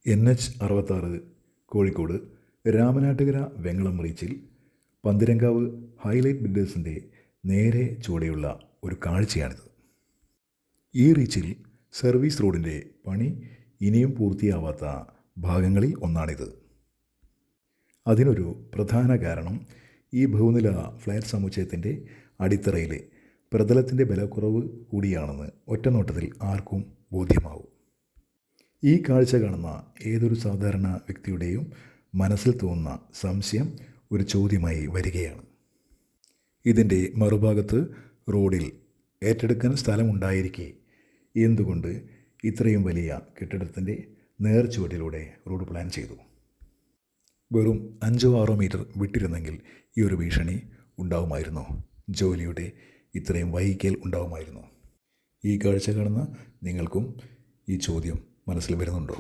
NH 66 Kozhikode Ramanattukara Vengalam റീച്ചിൽ Panthirankavu highlight ബിൽഡേഴ്സിൻ്റെ നേരെ ചുവടെയുള്ള ഒരു കാഴ്ചയാണിത്. ഈ റീച്ചിൽ സർവീസ് റോഡിൻ്റെ പണി ഇനിയും പൂർത്തിയാവാത്ത ഭാഗങ്ങളിൽ ഒന്നാണിത്. അതിനൊരു പ്രധാന കാരണം ഈ ബഹുനില ഫ്ലാറ്റ് സമുച്ചയത്തിൻ്റെ അടിത്തറയിലെ പ്രതലത്തിൻ്റെ ബലക്കുറവ് കൂടിയാണെന്ന് ഒറ്റനോട്ടത്തിൽ ആർക്കും ബോധ്യമാവും. ഈ കാഴ്ച കാണുന്ന ഏതൊരു സാധാരണ വ്യക്തിയുടെയും മനസ്സിൽ തോന്നുന്ന സംശയം ഒരു ചോദ്യമായി വരികയാണ്. ഇതിൻ്റെ മറുഭാഗത്ത് റോഡിൽ ഏറ്റെടുക്കാൻ സ്ഥലമുണ്ടായിരിക്കെ എന്തുകൊണ്ട് ഇത്രയും വലിയ കെട്ടിടത്തിൻ്റെ നേർച്ചുവട്ടിലൂടെ റോഡ് പ്ലാൻ ചെയ്തു? വെറും 5-6 മീറ്റർ വിട്ടിരുന്നെങ്കിൽ ഈ ഒരു ഭീഷണി ഉണ്ടാവുമായിരുന്നോ? ജോലിയുടെ ഇത്രയും വൈകിക്കൽ ഉണ്ടാവുമായിരുന്നോ? ഈ കാഴ്ച കാണുന്ന നിങ്ങൾക്കും ഈ ചോദ്യം മനസ്സിൽ വരുന്നുണ്ടോ?